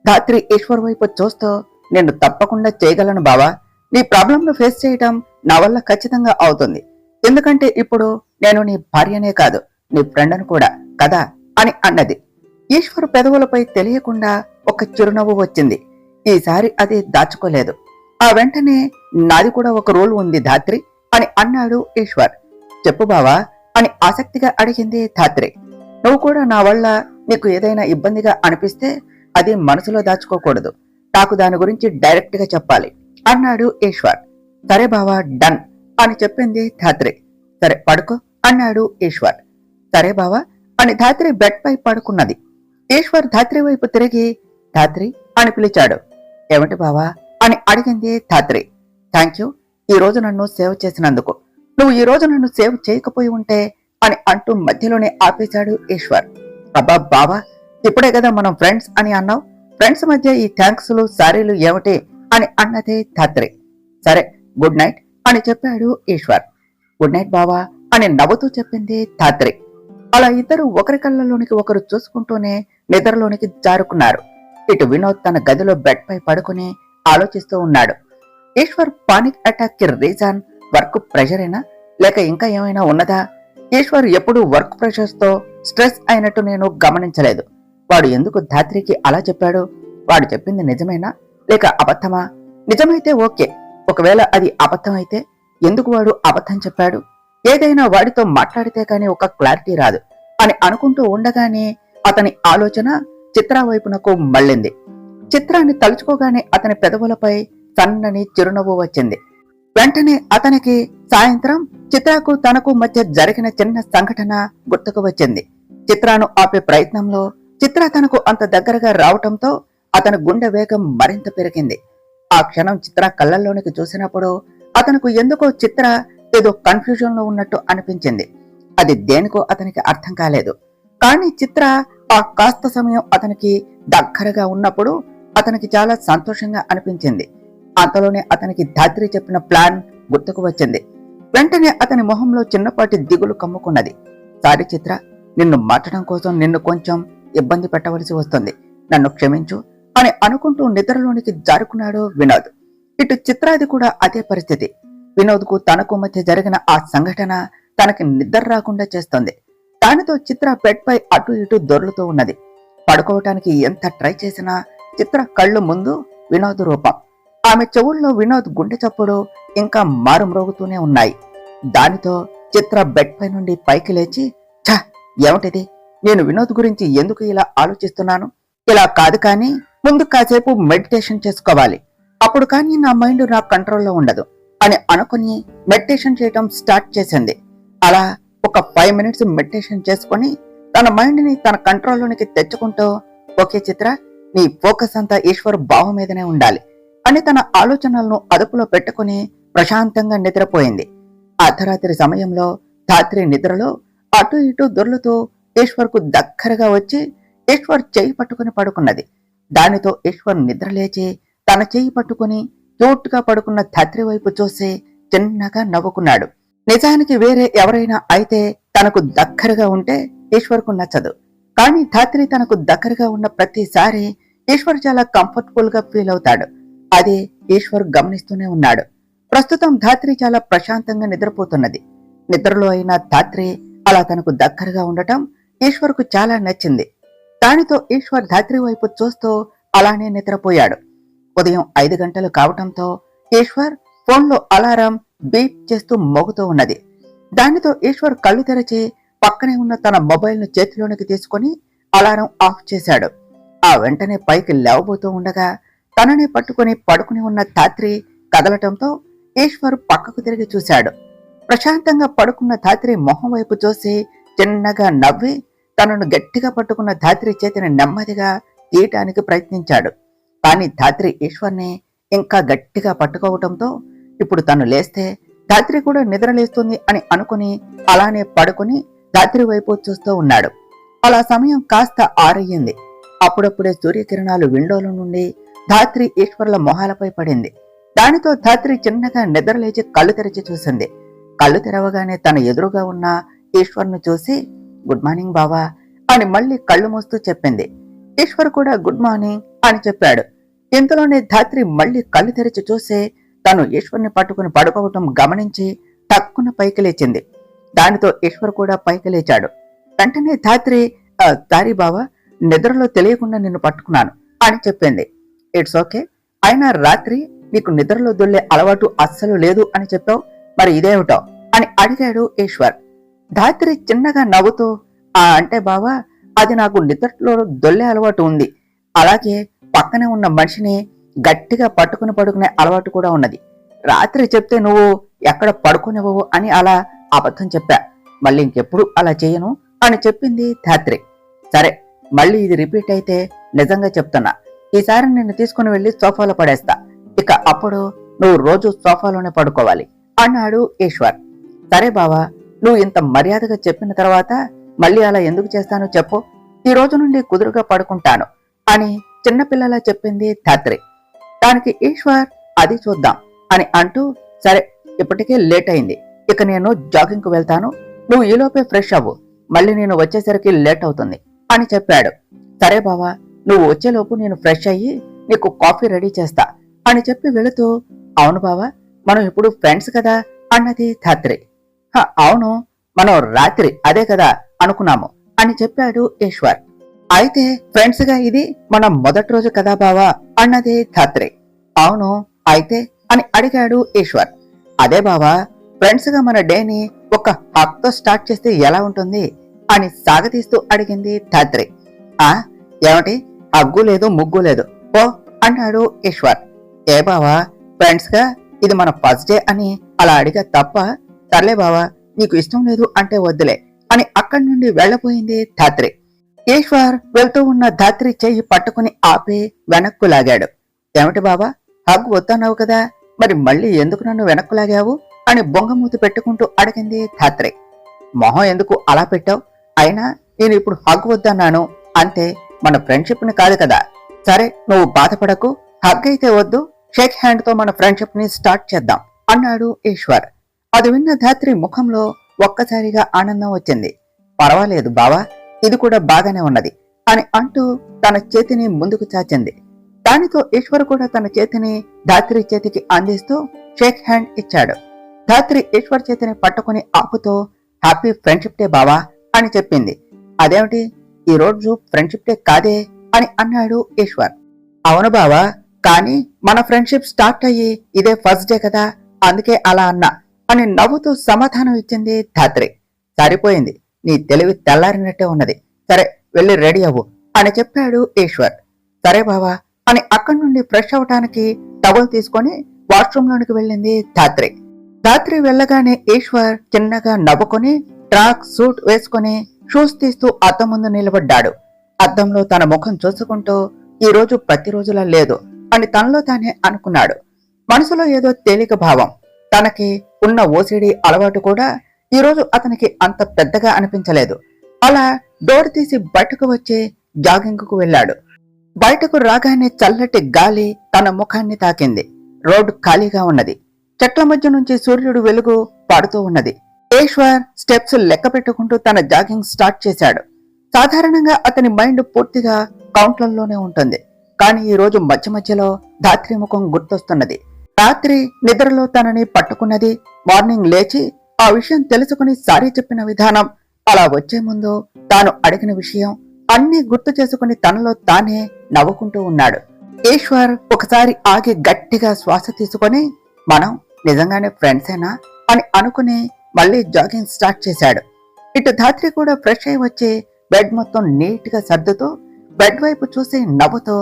ధాత్రి ఈశ్వర్ వైపు చూస్తూ, నేను తప్పకుండా చేయగలను బావా. నీ ప్రాబ్లంను ఫేస్ చేయటం నా వల్ల ఖచ్చితంగా అవుతుంది. ఎందుకంటే ఇప్పుడు నేను నీ భార్యనే కాదు, నీ ఫ్రెండ్ను కూడా కదా అని అన్నది. ఈశ్వర్ పెదవులపై తెలియకుండా ఒక చిరునవ్వు వచ్చింది. ఈసారి అది దాచుకోలేదు. ఆ వెంటనే నాది కూడా ఒక రూల్ ఉంది ధాత్రి అని అన్నాడు ఈశ్వర్. చెప్పు బావా అని ఆసక్తిగా అడిగింది ధాత్రి. నువ్వు కూడా నా వల్ల నీకు ఏదైనా ఇబ్బందిగా అనిపిస్తే అది మనసులో దాచుకోకూడదు. నాకు దాని గురించి డైరెక్ట్ గా చెప్పాలి అన్నాడు ఈశ్వర్. సరే బావా డన్ అని చెప్పింది ధాత్రి. సరే పడుకో అన్నాడు ఈశ్వర్. సరే బావా అని ధాత్రి బెడ్ పై పడుకున్నది. ఈశ్వర్ ధాత్రి వైపు తిరిగి ధాత్రి అని పిలిచాడు. ఏమిటి బావా అని అడిగింది ధాత్రి. థ్యాంక్ యూ, ఈ రోజు నన్ను సేవ్ చేసినందుకు. నువ్వు ఈ రోజు నన్ను సేవ్ చేయకపోయి ఉంటే అని అంటూ మధ్యలోనే ఆపేశాడు ఈశ్వర్. అబ్బా బావా, ఇప్పుడే కదా మనం ఫ్రెండ్స్ అని అన్నావు. ఫ్రెండ్స్ మధ్య ఈ థ్యాంక్స్లు సారీలు ఏమిటి అని అన్నదే ధాత్రి. సరే గుడ్ నైట్ అని చెప్పాడు ఈశ్వర్. గుడ్ నైట్ బావా అని నవ్వుతూ చెప్పింది ధాత్రి. అలా ఇద్దరు ఒకరి కళ్ళలోనికి ఒకరు చూసుకుంటూనే నిద్రలోనికి జారుకున్నారు. ఇటు వినోద్ తన గదిలో బెడ్ పై పడుకుని ఆలోచిస్తూ ఉన్నాడు. ఈశ్వర్ పానిక్ అటాక్ కి రీజన్ వర్క్ ప్రెషరేనా లేక ఇంకా ఏమైనా ఉన్నదా? ఈశ్వర్ ఎప్పుడూ వర్క్ ప్రెషర్స్ తో స్ట్రెస్ అయినట్టు నేను గమనించలేదు. వాడు ఎందుకు ధాత్రికి అలా చెప్పాడు? వాడు చెప్పింది నిజమేనా లేక అబద్ధమా? నిజమైతే ఓకే, ఒకవేళ అది అబద్ధం అయితే ఎందుకు వాడు అబద్ధం చెప్పాడు? ఏదైనా వాడితో మాట్లాడితే కానీ ఒక క్లారిటీ రాదు అని అనుకుంటూ ఉండగానే అతని ఆలోచన చిత్ర వైపునకు మళ్ళింది. చిత్రాన్ని తలుచుకోగానే అతని పెదవులపై సన్నని చిరునవ్వు వచ్చింది. వెంటనే అతనికి సాయంత్రం చిత్రకు తనకు మధ్య జరిగిన చిన్న సంఘటన గుర్తుకు వచ్చింది. చిత్రాను ఆపే ప్రయత్నంలో చిత్ర తనకు అంత దగ్గరగా రావటంతో అతని గుండె వేగం మరింత పెరిగింది. ఆ క్షణం చిత్ర కళ్ళల్లోనికి చూసినప్పుడు అతనికి ఎందుకో చిత్ర ఏదో కన్ఫ్యూజన్ లో ఉన్నట్టు అనిపించింది. అది దేనికో అతనికి అర్థం కాలేదు. కానీ చిత్ర ఆ కాస్త సమయం అతనికి దగ్గరగా ఉన్నప్పుడు అతనికి చాలా సంతోషంగా అనిపించింది. అంతలోనే అతనికి ధాత్రి చెప్పిన ప్లాన్ గుర్తుకు వచ్చింది. వెంటనే అతని మొహంలో చిన్నపాటి దిగులు కమ్ముకున్నది. సారీ చిత్ర, నిన్ను మాట్లాడడం కోసం నిన్ను కొంచెం ఇబ్బంది పెట్టవలసి వస్తుంది, నన్ను క్షమించు అని అనుకుంటూ నిద్రలోనికి జారుకున్నాడు వినోద్. ఇటు చిత్రాది కూడా అదే పరిస్థితి. వినోద్ కు తనకు మధ్య జరిగిన ఆ సంఘటన తనకి నిద్ర రాకుండా చేస్తుంది. దానితో చిత్ర బెడ్ పై అటు ఇటు దొర్లుతూ ఉన్నది. పడుకోవటానికి ఎంత ట్రై చేసినా చిత్ర కళ్ళు ముందు వినోద్ రూపం, ఆమె చెవుల్లో వినోద్ గుండె చప్పుడు ఇంకా మారుమ్రోగుతూనే ఉన్నాయి. దానితో చిత్ర బెడ్ పై నుండి పైకి లేచి, ఛ ఏమిటిది, నేను వినోద్ గురించి ఎందుకు ఇలా ఆలోచిస్తున్నాను? ఇలా కాదు, కానీ ముందు కాసేపు మెడిటేషన్ చేసుకోవాలి, అప్పుడు కానీ నా మైండ్ నా కంట్రోల్లో ఉండదు. అని అనుకుని మెడిటేషన్ చేయటం స్టార్ట్ చేసింది. అలా ఒక 5 మినిట్స్ మెడిటేషన్ చేసుకుని తన మైండ్ ని తన కంట్రోల్లోనికి తెచ్చుకుంటూ, ఓకే చిత్ర, నీ ఫోకస్ అంతా ఈశ్వర్ బావ మీదనే ఉండాలి అని తన ఆలోచనలను అదుపులో పెట్టుకుని ప్రశాంతంగా నిద్రపోయింది. అర్ధరాత్రి సమయంలో ధాత్రి నిద్రలో అటు ఇటు దొర్లుతూ ఈశ్వర్ కు దగ్గరగా వచ్చి ఈశ్వర్ చెయ్యి పట్టుకుని పడుకున్నది. దానితో ఈశ్వర్ నిద్రలేచి తన చెయ్యి పట్టుకుని క్యూట్ గా పడుకున్న ధాత్రి వైపు చూసి చిన్నగా నవ్వుకున్నాడు. నిజానికి వేరే ఎవరైనా అయితే తనకు దగ్గరగా ఉంటే ఈశ్వర్ కు నచ్చదు. కానీ ధాత్రి తనకు దగ్గరగా ఉన్న ప్రతిసారి ఈశ్వర్ చాలా కంఫర్టబుల్ గా ఫీల్ అవుతాడు. అది ఈశ్వర్ గమనిస్తూనే ఉన్నాడు. ప్రస్తుతం ధాత్రి చాలా ప్రశాంతంగా నిద్రపోతున్నది. నిద్రలో అయిన ధాత్రి అలా తనకు దగ్గరగా ఉండటం ఈశ్వర్ కు చాలా నచ్చింది. దానితో ఈశ్వర్ ధాత్రి వైపు చూస్తూ అలానే నిద్రపోయాడు. ఉదయం 5 గంటలు కావటంతో ఈశ్వర్ ఫోన్లో అలారం బీప్ చేస్తూ మోగుతూ ఉన్నది. దానితో ఈశ్వర్ కళ్ళు తెరచి పక్కనే ఉన్న తన మొబైల్ ను చేతిలోనికి తీసుకుని అలారం ఆఫ్ చేశాడు. ఆ వెంటనే పైకి లేవబోతూ ఉండగా తననే పట్టుకుని పడుకుని ఉన్న ధాత్రి కదలటంతో ఈశ్వర్ పక్కకు తిరిగి చూశాడు. ప్రశాంతంగా పడుకున్న ధాత్రి మొహం వైపు చూసి చిన్నగా నవ్వి తనను గట్టిగా పట్టుకున్న ధాత్రి చేతిని నెమ్మదిగా తీయటానికి ప్రయత్నించాడు. కానీ ధాత్రి ఈశ్వర్ని ఇంకా గట్టిగా పట్టుకోవటంతో ఇప్పుడు తను లేస్తే ధాత్రి కూడా నిద్రలేస్తుంది అని అనుకుని అలానే పడుకుని ధాత్రి వైపు చూస్తూ ఉన్నాడు. అలా సమయం కాస్త ఆరయ్యింది. అప్పుడప్పుడే సూర్యకిరణాలు విండోలో నుండి ధాత్రి ఈశ్వర్ల మొహాలపై పడింది. దానితో ధాత్రి చిన్నగా నిద్రలేచి కళ్ళు తెరిచి చూసింది. కళ్ళు తెరవగానే తన ఎదురుగా ఉన్న ఈశ్వర్ను చూసి గుడ్ మార్నింగ్ బావా అని మళ్ళీ కళ్ళు మూస్తూ చెప్పింది. ఈశ్వర్ కూడా గుడ్ మార్నింగ్ అని చెప్పాడు. ఇంతలోనే ధాత్రి మళ్ళీ కళ్ళు తెరిచి చూసి తను ఈశ్వర్ని పట్టుకుని పడుకోవటం గమనించి టక్కున పైకి లేచింది. దానితో ఈశ్వర్ కూడా పైకి లేచాడు. వెంటనే ధాత్రి సారీ బావా, నిద్రలో తెలియకుండా నిన్ను పట్టుకున్నాను అని చెప్పింది. ఇట్స్ ఓకే, అయినా రాత్రి నీకు నిద్రలో దొల్లే అలవాటు అస్సలు లేదు అని చెప్పావు, మరి ఇదేమిటో అని అడిగాడు ఈశ్వర్. ధాత్రి చిన్నగా నవ్వుతూ అంటే బావా, అది నాకు నిద్రలో దొల్లే అలవాటు ఉంది. అలాగే పక్కనే ఉన్న మనిషిని గట్టిగా పట్టుకుని పడుకునే అలవాటు కూడా ఉన్నది. రాత్రి చెప్తే నువ్వు ఎక్కడ పడుకునేవవు అని అలా అబద్ధం చెప్పా. మళ్ళీ ఇంకెప్పుడు అలా చేయను అని చెప్పింది ధాత్రి. సరే, మళ్ళీ ఇది రిపీట్ అయితే నిజంగా చెప్తున్నా, ఈసారి నిన్ను తీసుకుని వెళ్లి సోఫాలో పడేస్తా. ఇక అప్పుడు నువ్వు రోజు సోఫాలోనే పడుకోవాలి అన్నాడు ఈశ్వర్. సరే బావా, నువ్వు ఇంత మర్యాదగా చెప్పిన తర్వాత మళ్ళీ అలా ఎందుకు చేస్తానో చెప్పు. ఈ రోజు నుండి కుదురుగా పడుకుంటాను అని చిన్నపిల్లలా చెప్పింది ధాత్రి. దానికి ఈశ్వర్ అది చూద్దాం అని అంటూ సరే, ఇప్పటికే లేట్ అయింది, ఇక నేను జాగింగ్ కు వెళ్తాను, నువ్వు ఈలోపే ఫ్రెష్ అవ్వు, మళ్ళీ నేను వచ్చేసరికి లేట్ అవుతుంది అని చెప్పాడు. సరే బావా, నువ్వు వచ్చేలోపు నేను ఫ్రెష్ అయ్యి నీకు కాఫీ రెడీ చేస్తా అని చెప్పి వెళుతూ అవును బావా, మనం ఇప్పుడు ఫ్రెండ్స్ కదా అన్నది ధాత్రి. అవును, మనం రాత్రి అదే కదా అనుకున్నాము అని చెప్పాడు ఈశ్వర్. అయితే ఫ్రెండ్స్ గా ఇది మనం మొదటి రోజు కదా బావా అన్నది ధాత్రి. అవును, అయితే అని అడిగాడు ఈశ్వర్. అదే బావా, ఫ్రెండ్స్ గా మన డేని ఒక హక్ తో స్టార్ట్ చేస్తే ఎలా ఉంటుంది అని సాగతీస్తూ అడిగింది ధాత్రి. ఏమిటి, హగ్గు లేదు ముగ్గు లేదు పో అన్నాడు ఈశ్వర్. ఏ బావా, ఫ్రెండ్స్ గా ఇది మన ఫస్ట్ డే అని అలా అడిగా తప్ప, సర్లే బావా, నీకు ఇష్టం లేదు అంటే వద్దులే అని అక్కడి నుండి వెళ్లబోయింది ధాత్రి. ఈశ్వర్ వెళ్తూ ఉన్న ధాత్రి చెయ్యి పట్టుకుని ఆపి వెనక్కు లాగాడు. ఏమిటి బాబా, హగ్ వద్దన్నావు కదా, మరి మళ్ళీ ఎందుకు నన్ను వెనక్కు లాగావు అని బొంగమూతి పెట్టుకుంటూ అడిగింది ధాత్రి. మొహం ఎందుకు అలా పెట్టావు, అయినా నేను ఇప్పుడు హగ్ వద్దన్నాను అంతే, మన ఫ్రెండ్షిప్ ని కాదు కదా. సరే, నువ్వు బాధపడకు, హగ్ అయితే వద్దు, షేక్ హ్యాండ్ తో మన ఫ్రెండ్షిప్ ని స్టార్ట్ చేద్దాం అన్నాడు ఈశ్వర్. అది విన్న ధాత్రి ముఖంలో ఒక్కసారిగా ఆనందం వచ్చింది. పర్వాలేదు బావా, ఇది కూడా బాగానే ఉన్నది అని అంటూ తన చేతిని ముందుకు చాచింది. దానితో ఈశ్వర్ కూడా తన చేతిని ధాత్రి చేతికి అందిస్తూ షేక్ హ్యాండ్ ఇచ్చాడు. ధాత్రి ఈశ్వర్ చేతిని పట్టుకుని ఆపుతూ హ్యాపీ ఫ్రెండ్షిప్ డే బావా అని చెప్పింది. అదేమిటి, ఈ రోజు ఫ్రెండ్షిప్ డే కాదే అని అన్నాడు ఈశ్వర్. అవును బావా, కానీ మన ఫ్రెండ్షిప్ స్టార్ట్ అయ్యి ఇదే ఫస్ట్ డే కదా, అందుకే అలా అన్నా అని నవ్వుతూ సమాధానం ఇచ్చింది ధాత్రి. సరిపోయింది, నీ తెలివి తెల్లారినట్టే ఉన్నది, సరే వెళ్ళి రెడీ అవ్వు అని చెప్పాడు ఈశ్వర్. సరే బావా అని అక్కడి నుండి ఫ్రెష్ అవటానికి టవల్ తీసుకొని వాష్రూమ్ లోనికి వెళ్ళింది ధాత్రి. ధాత్రి వెళ్ళగానే ఈశ్వర్ చిన్నగా నవ్వుకొని ట్రాక్ సూట్ వేసుకుని షూస్ తీస్తూ అద్దం ముందు నిలబడ్డాడు. అద్దంలో తన ముఖం చూసుకుంటూ ఈ రోజు ప్రతిరోజులా లేదు అని తనలో తానే అనుకున్నాడు. మనసులో ఏదో తేలిక భావం. తనకి ఉన్న ఓసిడి అలవాటు కూడా ఈ రోజు అతనికి అంత పెద్దగా అనిపించలేదు. అలా డోర్ తీసి బయటకు వచ్చి జాగింగ్ కు వెళ్ళాడు. బయటకు రాగానే చల్లటి గాలి తన ముఖాన్ని తాకింది. రోడ్డు ఖాళీగా ఉన్నది. చెట్ల మధ్య నుంచి సూర్యుడు వెలుగు పడుతూ ఉన్నది. ఈశ్వర్ స్టెప్స్ లెక్క పెట్టుకుంటూ తన జాగింగ్ స్టార్ట్ చేశాడు. సాధారణంగా అతని మైండ్ పూర్తిగా కౌంట్లలోనే ఉంటుంది. కానీ ఈ రోజు మధ్య మధ్యలో ధాత్రి ముఖం గుర్తొస్తున్నది. రాత్రి నిద్రలో తనని పట్టుకున్నది. మార్నింగ్ లేచి ఆ విషయం తెలుసుకుని సారీ చెప్పిన విధానం, అలా వచ్చే ముందు తాను అడిగిన విషయం అన్నీ గుర్తు చేసుకుని తనలో తానే నవ్వుకుంటూ ఉన్నాడు. ఈశ్వర్ ఒకసారి ఆగి గట్టిగా శ్వాస తీసుకొని మనం నిజంగానే ఫ్రెండ్సేనా అని అనుకుని మళ్ళీ జాగింగ్ స్టార్ట్ చేశాడు. ఇటు ధాత్రి కూడా ఫ్రెష్ అయి వచ్చి బెడ్ మొత్తం నీట్ గా సర్దుతూ బెడ్ వైపు చూసి నవ్వుతూ,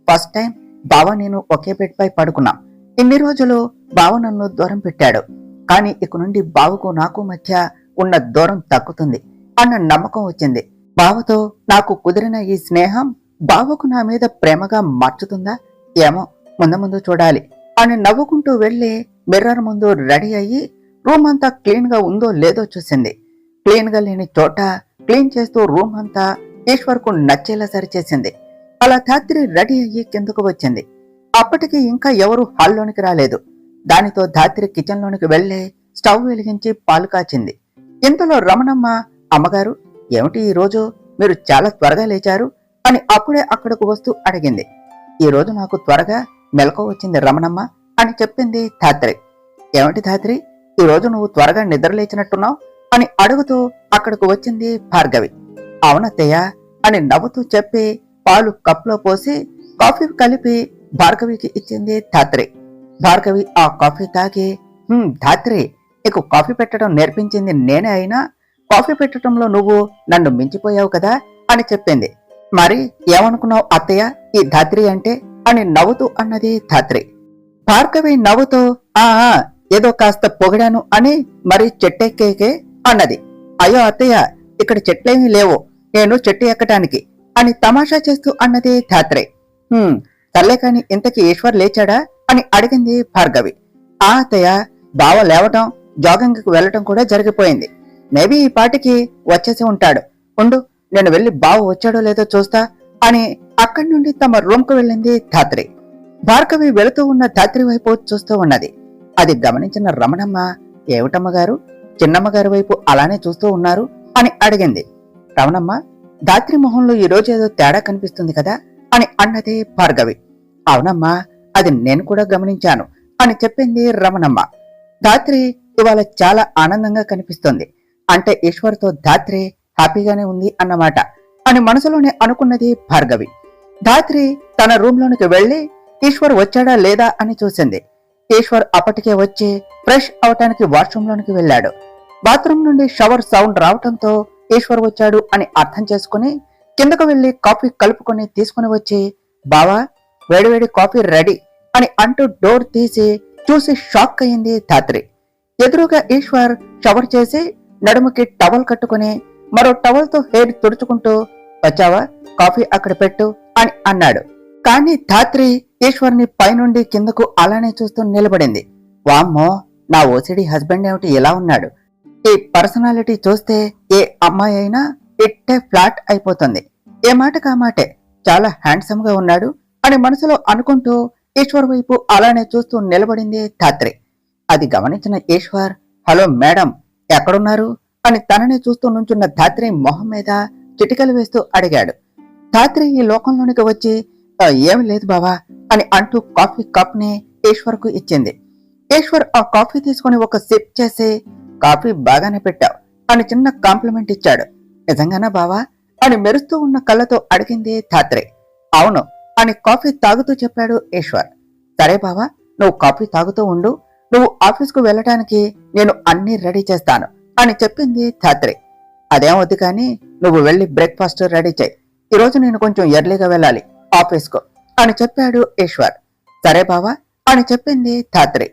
ఫస్ట్ టైం బావ నేను ఒకే బెడ్ పై పడుకున్నాం. ఇన్ని రోజులు బావ నన్ను దూరం పెట్టాడు. కానీ ఇక నుండి బావకు నాకు మధ్య ఉన్న దూరం తగ్గుతుంది అన్న నమ్మకం వచ్చింది. బావతో నాకు కుదిరిన ఈ స్నేహం బావకు నా మీద ప్రేమగా మార్చుతుందా ఏమో, ముందు ముందు చూడాలి అని నవ్వుకుంటూ వెళ్లి మిర్రర్ ముందు రెడీ అయ్యి రూమ్ అంతా క్లీన్ గా ఉందో లేదో చూసింది. క్లీన్ గా లేని చోట క్లీన్ చేస్తూ రూమ్ అంతా ఈశ్వర్ కు నచ్చేలా సరిచేసింది. అలా ధాత్రి రెడీ అయ్యి కిందకు వచ్చింది. అప్పటికి ఇంకా ఎవరు హాల్లోనికి రాలేదు. దానితో ధాత్రి కిచెన్ లోనికి వెళ్లి స్టవ్ వెలిగించి పాలు కాచింది. ఇంతలో రమణమ్మ, అమ్మగారు ఏమిటి ఈ రోజు మీరు చాలా త్వరగా లేచారు అని అప్పుడే అక్కడకు వస్తూ అడిగింది. ఈ రోజు నాకు త్వరగా మెలకు వచ్చింది రమణమ్మ అని చెప్పింది ధాత్రి. ఏమిటి ధాత్రి ఈ రోజు నువ్వు త్వరగా నిద్ర లేచినట్టున్నావు అని అడుగుతూ అక్కడకు వచ్చింది భార్గవి. అవునత్తయ్య అని నవ్వుతూ చెప్పి పాలు కప్లో పోసి కాఫీ కలిపి భార్గవికి ఇచ్చింది ధాత్రి. భార్గవి ఆ కాఫీ తాగి, ధాత్రి నీకు కాఫీ పెట్టడం నేర్పించింది నేనే అయినా కాఫీ పెట్టడంలో నువ్వు నన్ను మించిపోయావు కదా అని చెప్పింది. మరి ఏమనుకున్నావు అత్తయ్య ఈ ధాత్రి అంటే అని నవ్వుతూ అన్నది ధాత్రి. భార్గవి నవ్వుతూ ఆ ఏదో కాస్త పొగిడాను అని మరి చెట్టెక్కేకే అన్నది. అయ్యో అత్తయ్య ఇక్కడ చెట్లేమీ లేవు, నేను చెట్టు ఎక్కటానికి అని తమాషా చేస్తూ అన్నది ధాత్రి. సర్లే కాని ఇంతకీ ఈశ్వర్ లేచాడా అని అడిగింది భార్గవి. ఆ అత్తయ్య బావ లేవటం జాగింగ్ కు వెళ్లటం కూడా జరిగిపోయింది. మేబీ ఈ పాటికి వచ్చేసి ఉంటాడు. ఉండు నేను వెళ్లి బావ వచ్చాడో లేదో చూస్తా అని అక్కడి నుండి తమ రూమ్ కు వెళ్ళింది ధాత్రి. భార్గవి వెళుతూ ఉన్న ధాత్రి వైపు చూస్తూ ఉన్నది. అది గమనించిన రమణమ్మ, ఏమిటమ్మగారు చిన్నమ్మగారి వైపు అలానే చూస్తూ ఉన్నారు అని అడిగింది. రమణమ్మ, ధాత్రి మొహంలో ఈ రోజు ఏదో తేడా కనిపిస్తుంది కదా అని అన్నది భార్గవి. అవునమ్మా అది నేను కూడా గమనించాను అని చెప్పింది రమణమ్మ. ధాత్రి ఇవాళ చాలా ఆనందంగా కనిపిస్తుంది. అంటే ఈశ్వర్తో ధాత్రి హ్యాపీగానే ఉంది అన్నమాట అని మనసులోనే అనుకున్నది భార్గవి. ధాత్రి తన రూమ్ లోనికి వెళ్లి ఈశ్వర్ వచ్చాడా లేదా అని చూసింది. ఈశ్వర్ అప్పటికే వచ్చి ఫ్రెష్ అవటానికి వాష్రూమ్ లోనికి వెళ్లాడు. బాత్రూమ్ నుండి షవర్ సౌండ్ రావటంతో ఈశ్వర్ వచ్చాడు అని అర్థం చేసుకుని కిందకు వెళ్లి కాఫీ కలుపుకొని తీసుకుని వచ్చి, బావా వేడివేడి కాఫీ రెడీ అని అంటూ డోర్ తీసి చూసి షాక్ అయింది ధాత్రి. ఎదురుగా ఈశ్వర్ షవర్ చేసి నడుముకి టవల్ కట్టుకుని మరో టవల్ తో హెయిర్ తుడుచుకుంటూ, వచ్చావా కాఫీ అక్కడ పెట్టు అని అన్నాడు. కానీ ధాత్రి ఈశ్వర్ ని పైనుండి కిందకు అలానే చూస్తూ నిలబడింది. వామ్మో, నా ఓసిడి హస్బెండ్ ఏమిటి ఇలా ఉన్నాడు? ఈ పర్సనాలిటీ చూస్తే ఏ అమ్మాయి అయినా ఇట్టే ఫ్లాట్ అయిపోతుంది. ఏ మాట కామాటే చాలా హ్యాండ్సమ్ గా ఉన్నాడు అని మనసులో అనుకుంటూ ఈశ్వర్ వైపు అలానే చూస్తూ నిలబడింది ధాత్రి. అది గమనించిన ఈశ్వర్, హలో మేడం ఎక్కడున్నారు అని తననే చూస్తూ నుంచున్న ధాత్రి మొహం మీద చిటికలు వేస్తూ అడిగాడు. ధాత్రి ఈ లోకంలోనికి వచ్చి, ఏమి లేదు బావా అని అంటూ కాఫీ కప్ ని ఈశ్వర్ కు ఇచ్చింది. ఈశ్వర్ ఆ కాఫీ తీసుకుని ఒక సిప్ చేసి, కాఫీ బాగానే పెట్టావు అని చిన్న కాంప్లిమెంట్ ఇచ్చాడు. నిజంగానా బావా అని మెరుస్తూ ఉన్న కళ్ళతో అడిగింది ధాత్రి. అవును అని కాఫీ తాగుతూ చెప్పాడు ఈశ్వర్. సరే బావా, నువ్వు కాఫీ తాగుతూ ఉండు, నువ్వు ఆఫీస్కు వెళ్ళటానికి నేను అన్నీ రెడీ చేస్తాను అని చెప్పింది ధాత్రి. అదేం వద్దు కానీ నువ్వు వెళ్లి బ్రేక్ఫాస్ట్ రెడీ చేయి, ఈరోజు నేను కొంచెం ఎర్లీగా వెళ్ళాలి ఆఫీస్కు అని చెప్పాడు ఈశ్వర్. సరే బావా అని చెప్పింది ధాత్రి.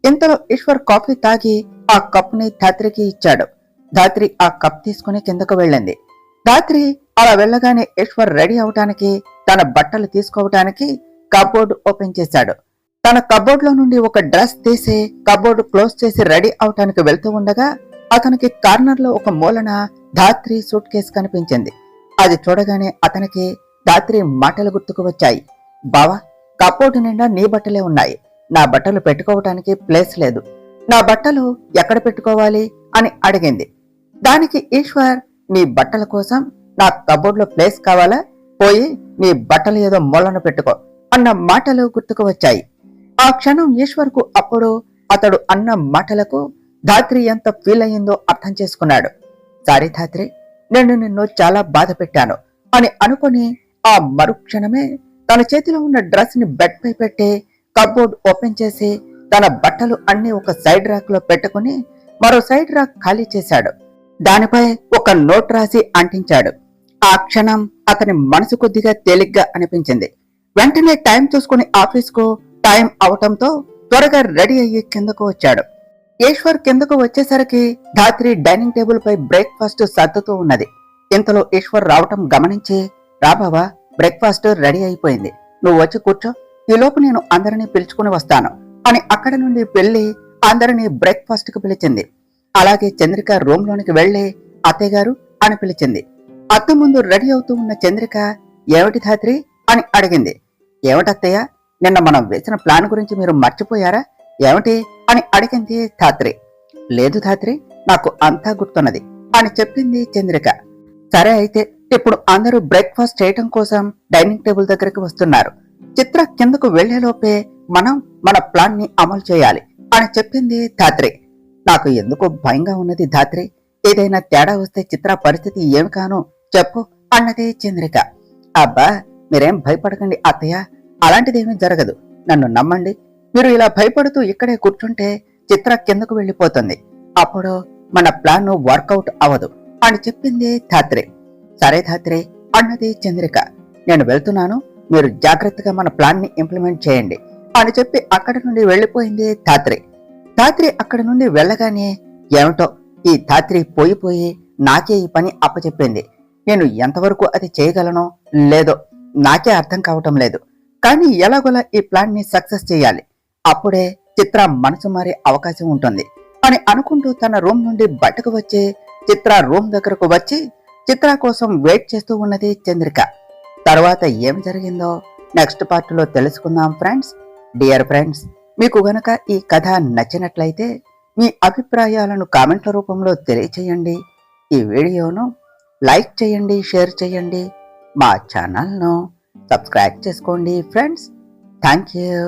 ఇంతలో ఈశ్వర్ కాఫీ తాగి ఆ కప్ని ధాత్రికి ఇచ్చాడు. ధాత్రి ఆ కప్ తీసుకుని కిందకు వెళ్ళింది. ధాత్రి అలా వెళ్ళగానే ఈశ్వర్ రెడీ అవటానికి, తన బట్టలు తీసుకోవటానికి కబోర్డ్ ఓపెన్ చేశాడు. తన కబోర్డ్ లో నుండి ఒక డ్రెస్ తీసి కబోర్డ్ క్లోజ్ చేసి రెడీ అవటానికి వెళ్తూ ఉండగా అతనికి కార్నర్ లో ఒక మూలన ధాత్రి సూట్ కేసు కనిపించింది. అది చూడగానే అతనికి ధాత్రి మాటలు గుర్తుకు వచ్చాయి. బావా, కబోర్డు నిండా నీ బట్టలే ఉన్నాయి. నా బట్టలు పెట్టుకోవటానికి ప్లేస్ లేదు. నా బట్టలు ఎక్కడ పెట్టుకోవాలి అని అడిగింది. దానికి ఈశ్వర్, నీ బట్టల కోసం నా కబోర్డ్ లో ప్లేస్ కావాలా? పోయి నీ బట్టలు ఏదో మూలన పెట్టుకో అన్న మాటలు గుర్తుకు వచ్చాయి. ఆ క్షణం ఈశ్వర్ కు అప్పుడు అతడు అన్న మాటలకు ధాత్రి ఎంత ఫీల్ అయ్యిందో అర్థం చేసుకున్నాడు. సారీ ధాత్రి, నేను నిన్ను చాలా బాధ పెట్టాను అని అనుకుని ఆ మరుక్షణమే తన చేతిలో ఉన్న డ్రెస్ ని బెడ్ పై పెట్టి కబోర్డ్ ఓపెన్ చేసి తన బట్టలు అన్ని ఒక సైడ్ రాక్ లో పెట్టుకుని మరో సైడ్ రాక్ ఖాళీ చేశాడు. దానిపై ఒక నోట్ రాసి అంటించాడు. ఆ క్షణం అతని మనసు కొద్దిగా తేలిగ్గా అనిపించింది. వెంటనే టైం చూసుకుని ఆఫీస్కు టైం అవటంతో త్వరగా రెడీ అయ్యి కిందకు వచ్చాడు. ఈశ్వర్ కిందకు వచ్చేసరికి ధాత్రి డైనింగ్ టేబుల్ పై బ్రేక్ఫాస్ట్ సర్దుతూ ఉన్నది. ఇంతలో ఈశ్వర్ రావటం గమనించి, రా బావా, బ్రేక్ఫాస్ట్ రెడీ అయిపోయింది, నువ్వు వచ్చి కూర్చో, ఈలోపు నేను అందరినీ పిలుచుకుని వస్తాను అని అక్కడి నుండి వెళ్లి అందరినీ బ్రేక్ఫాస్ట్ కు పిలిచింది. అలాగే చంద్రిక రూమ్ లోనికి వెళ్లి అత్తయ్య గారు అని పిలిచింది. అత్త ముందు రెడీ అవుతూ ఉన్న చంద్రిక, ఏమిటి ధాత్రి అని అడిగింది. ఏమిటత్తయ్య, నిన్న మనం వేసిన ప్లాన్ గురించి మీరు మర్చిపోయారా? ఏమిటి అని అడిగింది ధాత్రి. లేదు ధాత్రి, నాకు అంతా గుర్తున్నది అని చెప్పింది చంద్రిక. సరే అయితే ఇప్పుడు అందరూ బ్రేక్ఫాస్ట్ చేయటం కోసం డైనింగ్ టేబుల్ దగ్గరికి వస్తున్నారు. చిత్ర కిందకు వెళ్లేలోపే మనం మన ప్లాన్ ని అమలు చేయాలి అని చెప్పింది ధాత్రి. నాకు ఎందుకో భయంగా ఉన్నది ధాత్రి, ఏదైనా తేడా వస్తే చిత్ర పరిస్థితి ఏమి కాను చెప్పు అన్నది చంద్రిక. అబ్బా, మీరేం భయపడకండి అత్తయ్య, అలాంటిదేమీ జరగదు, నన్ను నమ్మండి. మీరు ఇలా భయపడుతూ ఇక్కడే కూర్చుంటే చిత్ర కిందకు వెళ్లిపోతుంది, అప్పుడు మన ప్లాన్ వర్కౌట్ అవదు అని చెప్పింది ధాత్రి. సరే ధాత్రి అన్నది చంద్రిక. నేను వెళ్తున్నాను, మీరు జాగ్రత్తగా మన ప్లాన్ ని ఇంప్లిమెంట్ చేయండి అని చెప్పి అక్కడి నుండి వెళ్లిపోయింది ధాత్రి. ధాత్రి అక్కడి నుండి వెళ్ళగానే ఏమిటో ఈ ధాత్రి పోయి నాకే ఈ పని అప్పచెప్పింది. నేను ఎంతవరకు అది చేయగలనో లేదో నాకే అర్థం కావటం లేదు. కానీ ఎలాగోలా ఈ ప్లాన్ ని సక్సెస్ చేయాలి, అప్పుడే చిత్ర మనసు మారే అవకాశం ఉంటుంది అని అనుకుంటూ తన రూమ్ నుండి బయటకు వచ్చి చిత్ర రూమ్ దగ్గరకు వచ్చి చిత్ర కోసం వెయిట్ చేస్తూ ఉన్నది చంద్రిక. తర్వాత ఏం జరిగిందో నెక్స్ట్ పార్ట్ లో తెలుసుకుందాం ఫ్రెండ్స్. డియర్ ఫ్రెండ్స్, మీకు గనక ఈ కథ నచ్చినట్లయితే మీ అభిప్రాయాలను కామెంట్ల రూపంలో తెలియచేయండి. ఈ వీడియోను లైక్ చేయండి, షేర్ చేయండి, మా ఛానల్ను సబ్స్క్రైబ్ చేసుకోండి ఫ్రెండ్స్. Thank you.